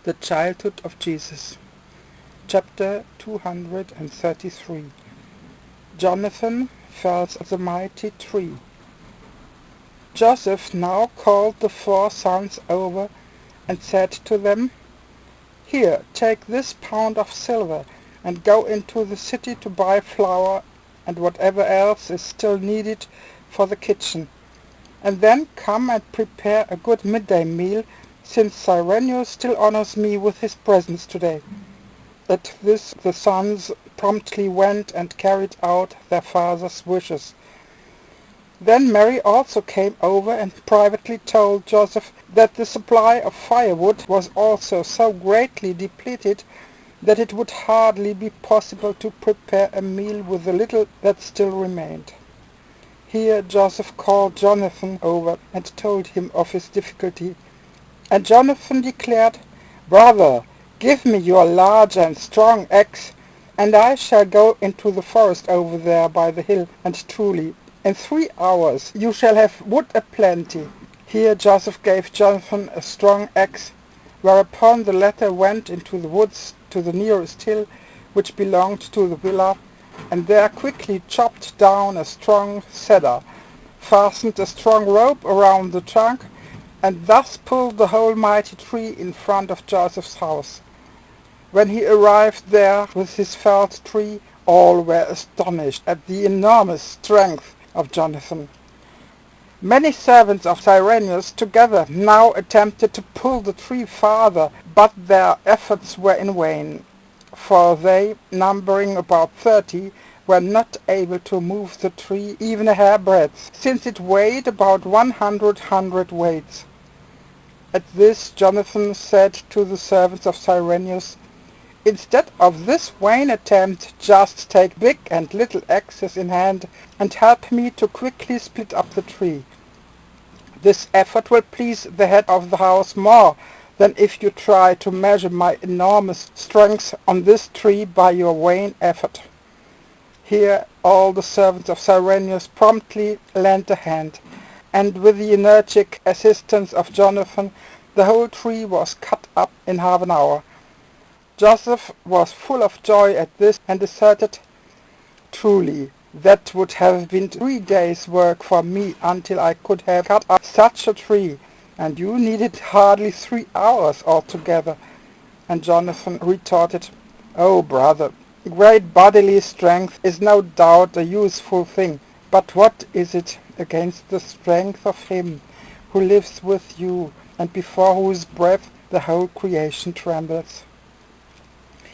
The Childhood of Jesus. Chapter 233. Jonathan fells the mighty tree. Joseph now called the 4 sons over and said to them, "Here, take this pound of silver, and go into the city to buy flour and whatever else is still needed for the kitchen. And then come and prepare a good midday meal, since Cyrenius still honors me with his presence today." At this the sons promptly went and carried out their father's wishes. Then Mary also came over and privately told Joseph that the supply of firewood was also so greatly depleted that it would hardly be possible to prepare a meal with the little that still remained. Here Joseph called Jonathan over and told him of his difficulty. And Jonathan declared, "Brother, give me your large and strong axe, and I shall go into the forest over there by the hill, and truly, in 3 hours you shall have wood aplenty." Here Joseph gave Jonathan a strong axe, whereupon the latter went into the woods to the nearest hill, which belonged to the villa, and there quickly chopped down a strong cedar, fastened a strong rope around the trunk, and thus pulled the whole mighty tree in front of Joseph's house. When he arrived there with his felled tree, all were astonished at the enormous strength of Jonathan. Many servants of Cyrenius together now attempted to pull the tree farther, but their efforts were in vain, for they, numbering about 30, were not able to move the tree even a hairbreadth, since it weighed about 100 hundredweights. At this Jonathan said to the servants of Cyrenius, "Instead of this vain attempt, just take big and little axes in hand and help me to quickly split up the tree. This effort will please the head of the house more than if you try to measure my enormous strength on this tree by your vain effort." Here all the servants of Cyrenius promptly lent a hand, and with the energetic assistance of Jonathan, the whole tree was cut up in half an hour. Joseph was full of joy at this and asserted, "Truly, that would have been 3 days' work for me until I could have cut up such a tree, and you needed hardly 3 hours altogether." And Jonathan retorted, "Oh, brother, great bodily strength is no doubt a useful thing, but what is it against the strength of him who lives with you and before whose breath the whole creation trembles?"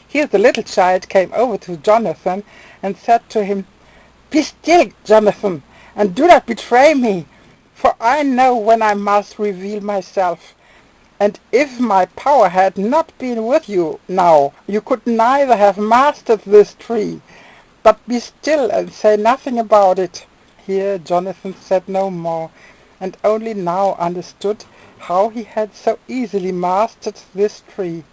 Here the little child came over to Jonathan and said to him, "Be still, Jonathan, and do not betray me, for I know when I must reveal myself. And if my power had not been with you now, you could neither have mastered this tree. But be still and say nothing about it." Here Jonathan said no more, and only now understood how he had so easily mastered this tree.